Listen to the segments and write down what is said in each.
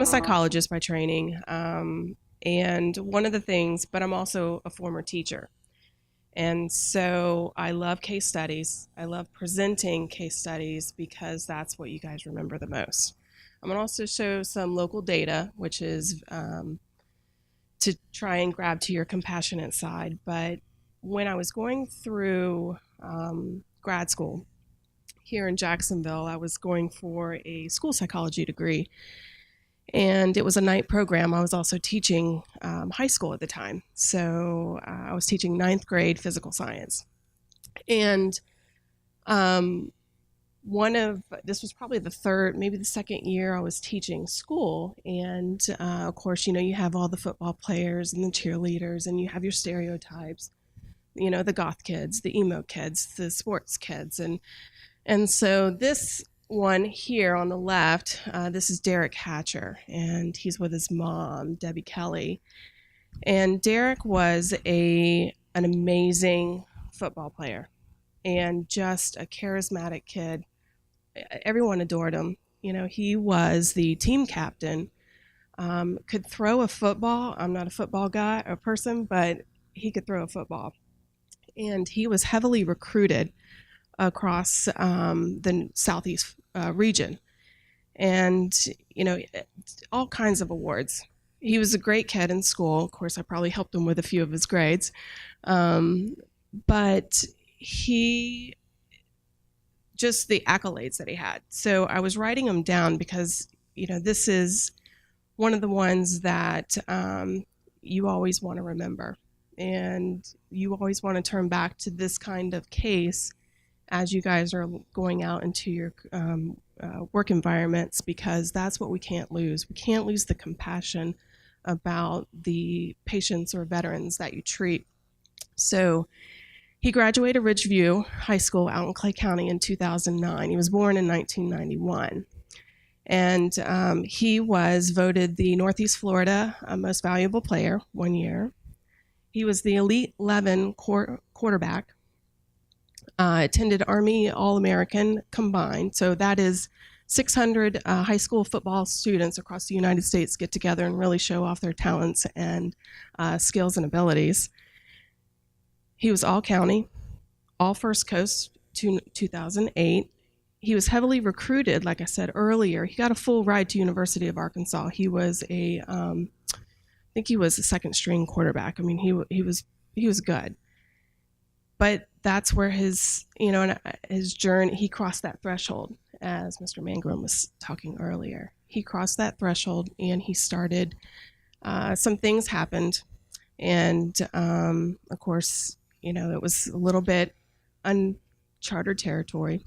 psychologist by training. And one of the things, but I'm also a former teacher. And so I love case studies. I love presenting case studies because that's what you guys remember the most. I'm going to also show some local data, which is to try and grab to your compassionate side. But when I was going through grad school here in Jacksonville, I was going for a school psychology degree. And it was a night program. I was also teaching high school at the time. So I was teaching ninth grade physical science. And this was probably the third, maybe the second year I was teaching school. And of course, you have all the football players and the cheerleaders, and you have your stereotypes, the goth kids, the emo kids, the sports kids. And so this one here on the left, this is Derek Hatcher, and he's with his mom, Debbie Kelly. And Derek was an amazing football player and just a charismatic kid. Everyone adored him. He was the team captain, could throw a football. I'm not a football guy or person, but he could throw a football. And he was heavily recruited across the Southeast region, and all kinds of awards. He was a great kid in school. Of course, I probably helped him with a few of his grades, but he just the accolades that he had. So I was writing them down because this is one of the ones that you always want to remember, and you always want to turn back to this kind of case as you guys are going out into your work environments, because that's what we can't lose. We can't lose the compassion about the patients or veterans that you treat. So he graduated Ridgeview High School out in Clay County in 2009. He was born in 1991. And he was voted the Northeast Florida Most Valuable Player one year. He was the Elite 11 quarterback. Attended Army All-American combined. So that is 600 high school football students across the United States get together and really show off their talents and skills and abilities. He was all county, all First Coast 2008. He was heavily recruited, like I said earlier. He got a full ride to University of Arkansas. He was I think he was a second string quarterback. I mean, he was good. But that's where his journey, he crossed that threshold, as Mr. Mangrum was talking earlier. He crossed that threshold and he started, some things happened. And of course, it was a little bit uncharted territory,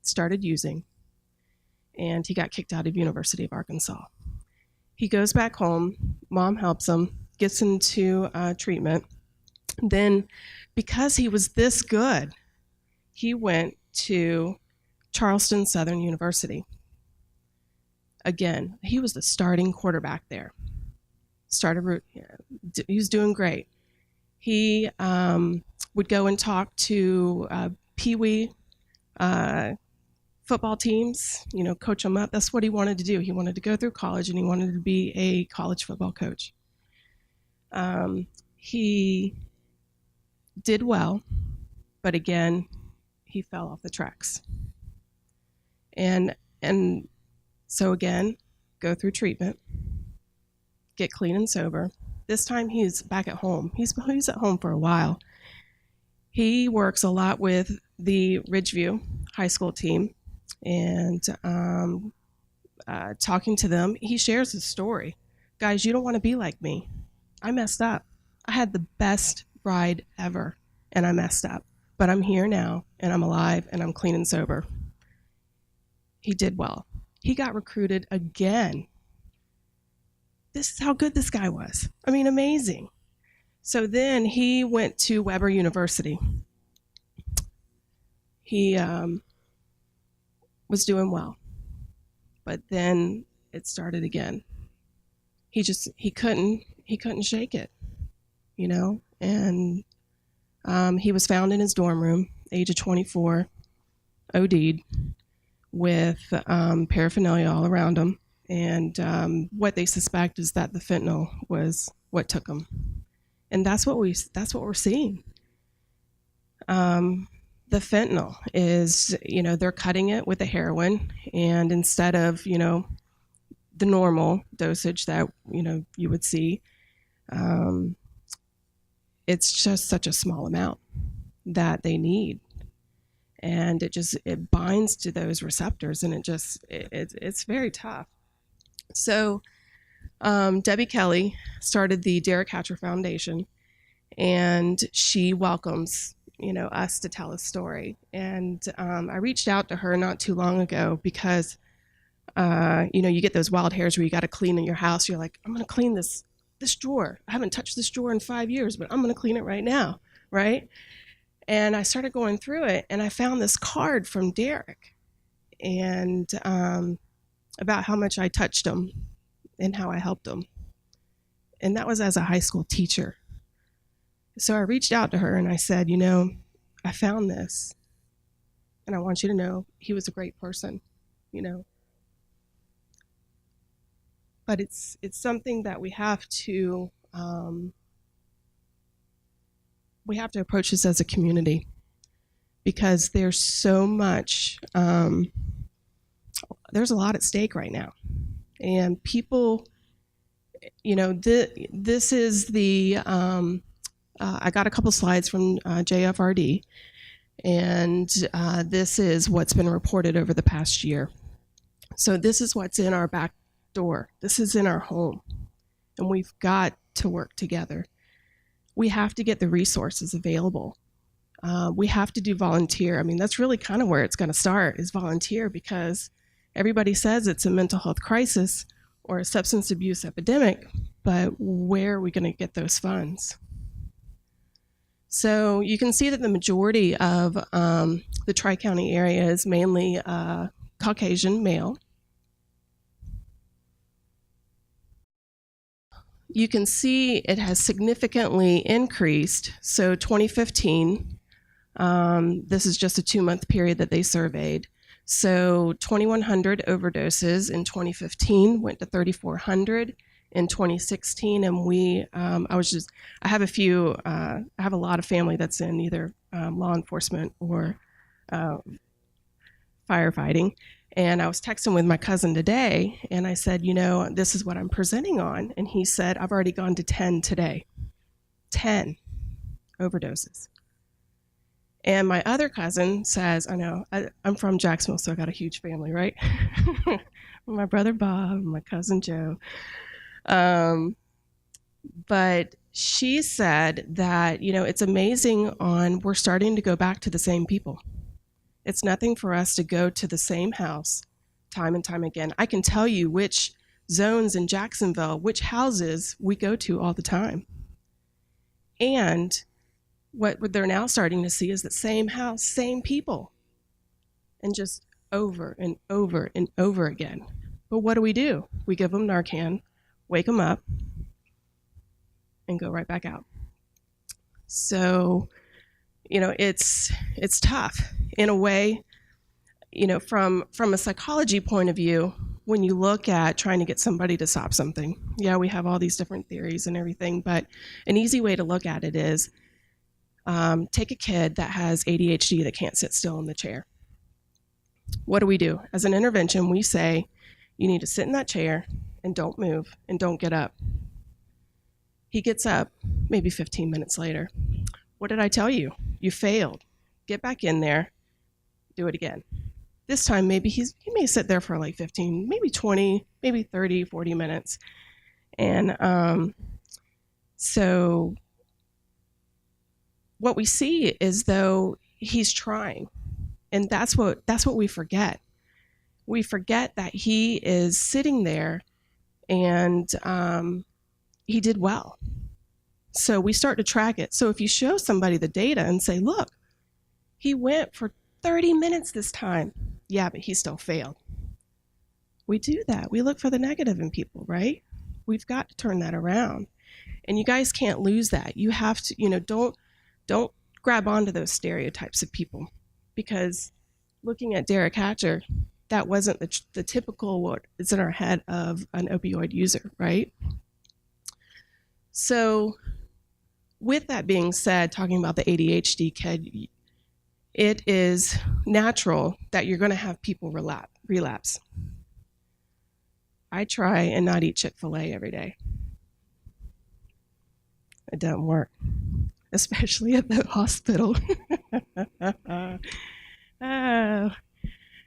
started using, and he got kicked out of University of Arkansas. He goes back home, mom helps him, gets into treatment. Then, because he was this good, he went to Charleston Southern University. Again, he was the starting quarterback there. He was doing great. He would go and talk to Pee-wee football teams, coach them up. That's what he wanted to do. He wanted to go through college, and he wanted to be a college football coach. He did well, but again, he fell off the tracks. And so again, go through treatment, get clean and sober. This time he's back at home. He's at home for a while. He works a lot with the Ridgeview High School team, and talking to them, he shares his story. Guys, you don't want to be like me. I messed up. I had the best ride ever, and I messed up. But I'm here now, and I'm alive, and I'm clean and sober. He did well. He got recruited again. This is how good this guy was. I mean, amazing. So then he went to Weber University. He was doing well, but then it started again. He couldn't shake it, and he was found in his dorm room, age of 24, OD'd with paraphernalia all around him. And what they suspect is that the fentanyl was what took him. And that's what we're seeing. The fentanyl is, they're cutting it with the heroin, and instead of, the normal dosage that, you would see, it's just such a small amount that they need. And it binds to those receptors, and it's very tough. So Debbie Kelly started the Derek Hatcher Foundation, and she welcomes us to tell a story. And I reached out to her not too long ago because you get those wild hairs where you got to clean in your house. You're like, I'm going to clean this drawer. I haven't touched this drawer in 5 years, but I'm going to clean it right now, right? And I started going through it, and I found this card from Derek, and about how much I touched him and how I helped him. And that was as a high school teacher. So I reached out to her and I said, I found this, and I want you to know he was a great person, But it's something that we have to approach this as a community, because there's so much, there's a lot at stake right now. And people, this is the, I got a couple slides from JFRD, and this is what's been reported over the past year. So this is what's in our back door. This is in our home, and we've got to work together. We have to get the resources available. We have to do volunteer. I mean, that's really kind of where it's going to start, is volunteer, because everybody says it's a mental health crisis or a substance abuse epidemic, but where are we going to get those funds? So you can see that the majority of the Tri-County area is mainly Caucasian male. You can see it has significantly increased. So 2015, this is just a 2-month period that they surveyed. So 2,100 overdoses in 2015 went to 3,400 in 2016, and I have a lot of family that's in either law enforcement or firefighting. And I was texting with my cousin today, and I said, this is what I'm presenting on. And he said, I've already gone to 10 today. 10 overdoses. And my other cousin says, I know, I'm from Jacksonville, so I got a huge family, right? My brother Bob, my cousin Joe. But she said that, it's amazing we're starting to go back to the same people. It's nothing for us to go to the same house time and time again. I can tell you which zones in Jacksonville, which houses we go to all the time. And what they're now starting to see is the same house, same people, and just over and over and over again. But what do? We give them Narcan, wake them up, and go right back out. So, it's tough in a way, from a psychology point of view. When you look at trying to get somebody to stop something, we have all these different theories and everything, but an easy way to look at it is take a kid that has ADHD that can't sit still in the chair. What do? As an intervention, we say, you need to sit in that chair and don't move and don't get up. He gets up maybe 15 minutes later. What did I tell you? You failed. Get back in there, do it again. This time, maybe he may sit there for like 15, maybe 20, maybe 30, 40 minutes. And so what we see is, though, he's trying. And that's what we forget. We forget that he is sitting there, and he did well. So we start to track it. So if you show somebody the data and say, look, he went for 30 minutes this time. Yeah, but he still failed. We do that. We look for the negative in people, right? We've got to turn that around. And you guys can't lose that. You have to, don't grab onto those stereotypes of people. Because looking at Derek Hatcher, that wasn't the typical what is in our head of an opioid user, right? So with that being said, talking about the ADHD kid, it is natural that you're going to have people relapse. I try and not eat Chick-fil-A every day. It doesn't work, especially at the hospital.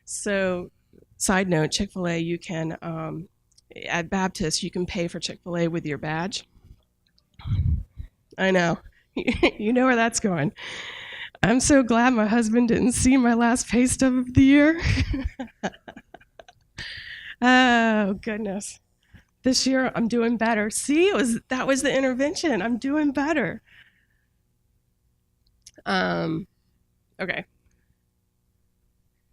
So, side note, Chick-fil-A, you can, at Baptist, you can pay for Chick-fil-A with your badge. I know. You know where that's going. I'm so glad my husband didn't see my last pay stub of the year. Oh, goodness. This year, I'm doing better. See, that was the intervention. I'm doing better. Okay.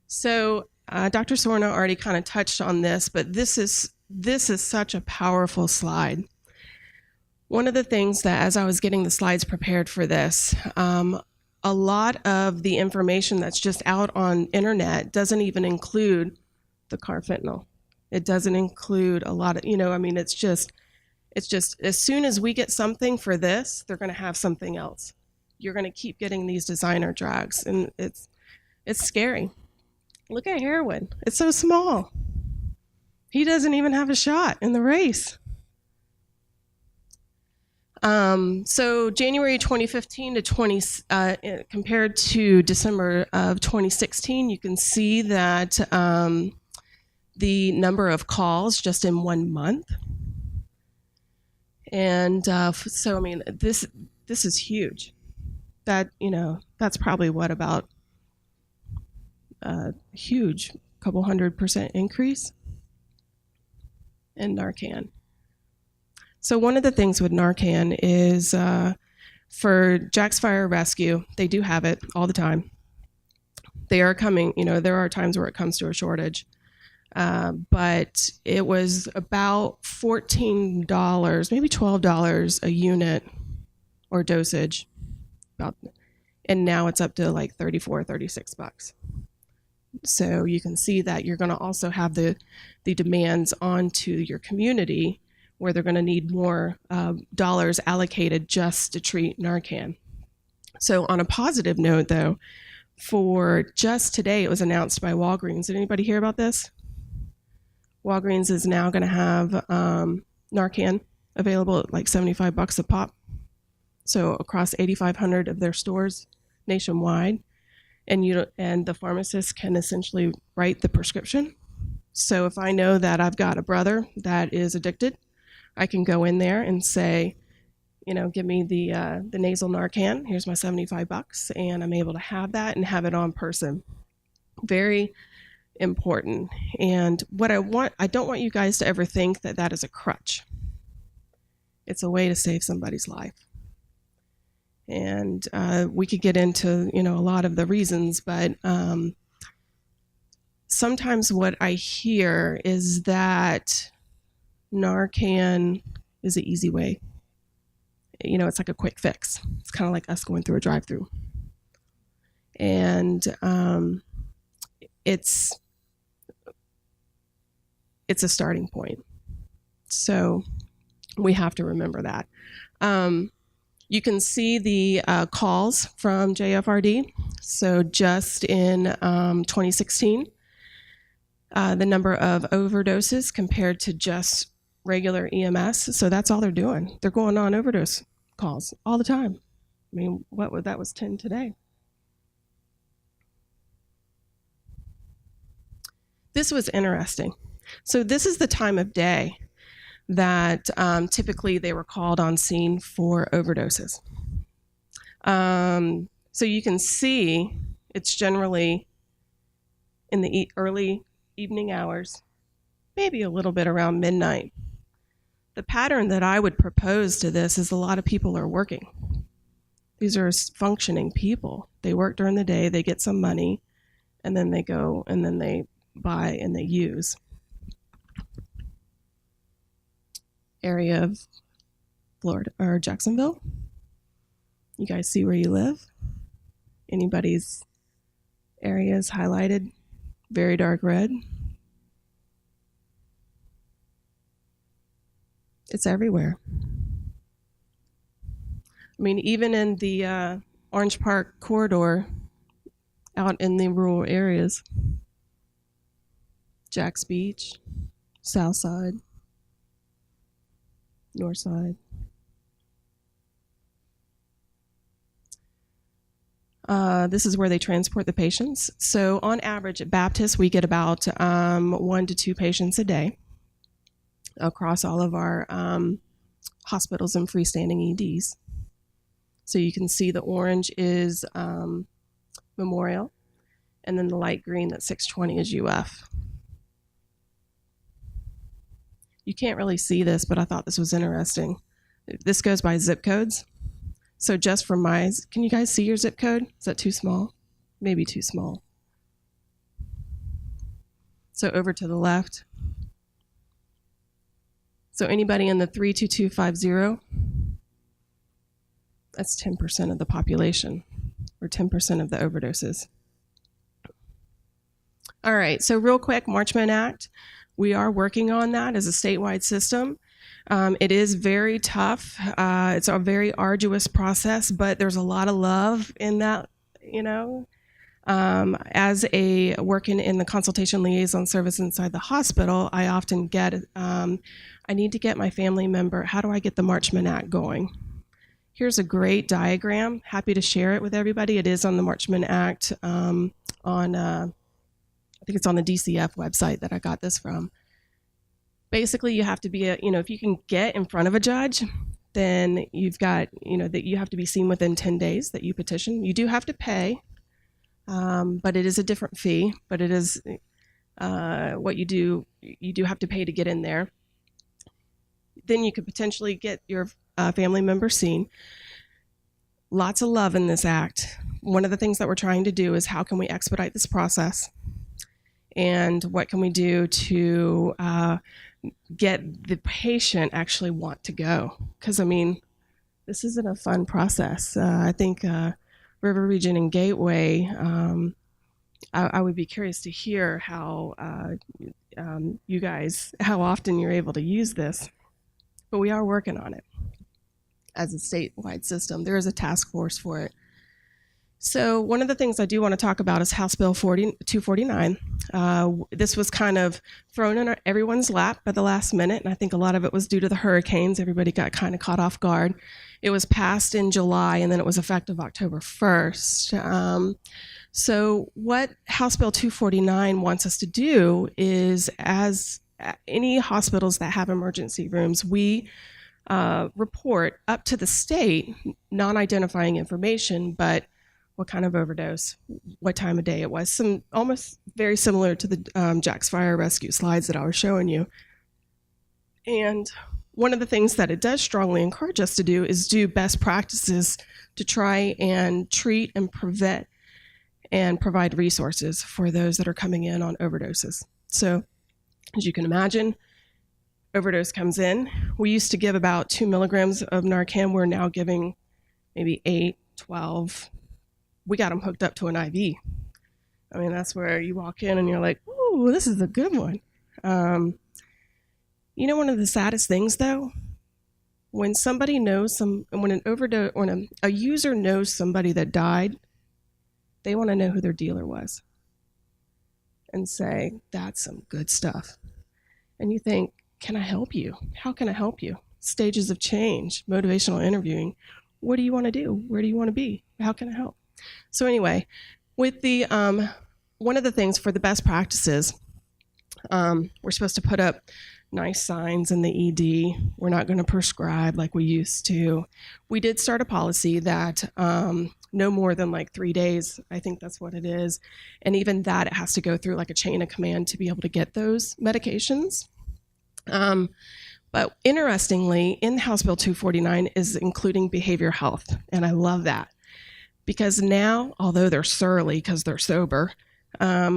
So Dr. Sorna already kind of touched on this, but this is such a powerful slide. One of the things that, as I was getting the slides prepared for this, a lot of the information that's just out on internet doesn't even include the carfentanil. It doesn't include a lot of, it's just as soon as we get something for this, they're going to have something else. You're going to keep getting these designer drugs, and it's scary. Look at heroin. It's so small. He doesn't even have a shot in the race. So January 2015 to compared to December of 2016, you can see that the number of calls just in 1 month. And so, I mean, this is huge. That, that's probably what, about a huge couple 100% increase in Narcan. So one of the things with Narcan is for Jack's Fire Rescue, they do have it all the time. They are coming, there are times where it comes to a shortage. But it was about $14, maybe $12 a unit or dosage. And now it's up to like $34, $36. So you can see that you're going to also have the demands onto your community, where they're going to need more dollars allocated just to treat Narcan. So on a positive note, though, for just today, it was announced by Walgreens. Did anybody hear about this? Walgreens is now going to have Narcan available at like $75 a pop. So across 8,500 of their stores nationwide, and the pharmacist can essentially write the prescription. So if I know that I've got a brother that is addicted, I can go in there and say, give me the nasal Narcan. Here's my $75, and I'm able to have that and have it on person. Very important. And what I don't want you guys to ever think that that is a crutch. It's a way to save somebody's life. And we could get into, a lot of the reasons, but sometimes what I hear is that Narcan is an easy way. It's like a quick fix. It's kind of like us going through a drive-through. And it's a starting point. So we have to remember that. You can see the calls from JFRD. So just in 2016, the number of overdoses compared to just regular EMS. So that's all they're doing. They're going on overdose calls all the time. I mean, that was 10 today. This was interesting. So this is the time of day that typically they were called on scene for overdoses. So you can see it's generally in the early evening hours, maybe a little bit around midnight. The pattern that I would propose to this is a lot of people are working. These are functioning people. They work during the day, they get some money, and then they go and then they buy and they use. Area of Florida or Jacksonville. You guys see where you live? Anybody's areas highlighted very dark red. It's everywhere. I mean, even in the Orange Park corridor out in the rural areas, Jack's Beach, South Side, North Side. This is where they transport the patients. So on average at Baptist, we get about 1 to 2 patients a day across all of our hospitals and freestanding EDs. So you can see the orange is Memorial, and then the light green, that 620, is UF. You can't really see this, but I thought this was interesting. This goes by zip codes. So just from can you guys see your zip code? Is that too small? Maybe too small. So over to the left. So anybody in the 32250, that's 10% of the population, or 10% of the overdoses. All right, so real quick, Marchman Act. We are working on that as a statewide system. It is very tough. It's a very arduous process, but there's a lot of love in that, As a working in the consultation liaison service inside the hospital, I often get, I need to get my family member, how do I get the Marchman Act going? Here's a great diagram. Happy to share it with everybody. It is on the Marchman Act I think it's on the DCF website that I got this from. Basically, you have to be, if you can get in front of a judge, then you've got, that you have to be seen within 10 days that you petition. You do have to pay, but it is a different fee, but it is what you do have to pay to get in there. Then you could potentially get your family member seen. Lots of love in this act. One of the things that we're trying to do is how can we expedite this process? And what can we do to get the patient actually want to go? Because, this isn't a fun process. I think River Region and Gateway, I would be curious to hear how you guys, how often you're able to use this. But we are working on it as a statewide system. There is a task force for it. So one of the things I do want to talk about is House Bill 249. This was kind of thrown in everyone's lap at the last minute, and I think a lot of it was due to the hurricanes. Everybody got kind of caught off guard. It was passed in July, and then it was effective October 1st. So what House Bill 249 wants us to do is, as any hospitals that have emergency rooms, we report up to the state non-identifying information, but what kind of overdose, what time of day it was, some almost very similar to the Jack's Fire Rescue slides that I was showing you. And one of the things that it does strongly encourage us to do is do best practices to try and treat and prevent and provide resources for those that are coming in on overdoses. So as you can imagine, overdose comes in. We used to give about 2 milligrams of Narcan. We're now giving maybe 8, 12. We got them hooked up to an IV. That's where you walk in and you're like, ooh, this is a good one. One of the saddest things though, when somebody knows when an overdose, when a user knows somebody that died, they want to know who their dealer was and say, that's some good stuff. And you think, can I help you? How can I help you? Stages of change, motivational interviewing. What do you want to do? Where do you want to be? How can I help? So anyway, with the one of the things for the best practices, we're supposed to put up nice signs in the ED. We're not going to prescribe like we used to. We did start a policy that no more than like 3 days, I think that's what it is. And even that, it has to go through like a chain of command to be able to get those medications. But interestingly, in House Bill 249 is including behavioral health. And I love that. Because now, although they're surly because they're sober,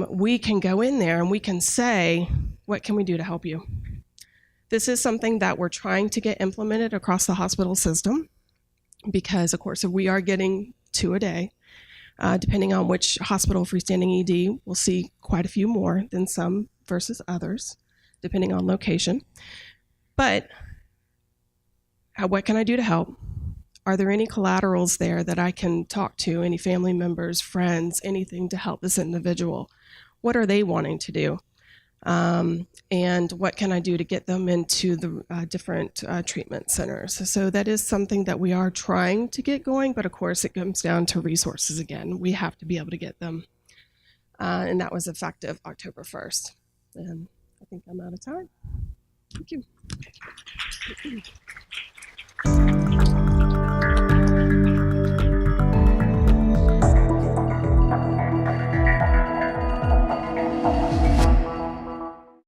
we can go in there and we can say, what can we do to help you? This is something that we're trying to get implemented across the hospital system because, of course, we are getting 2 a day. Depending on which hospital freestanding ED, we'll see quite a few more than some versus others, depending on location. But what can I do to help? Are there any collaterals there that I can talk to, any family members, friends, anything to help this individual? What are they wanting to do? And what can I do to get them into the different treatment centers? So that is something that we are trying to get going, but of course it comes down to resources again. We have to be able to get them. And that was effective October 1st. And I think I'm out of time. Thank you.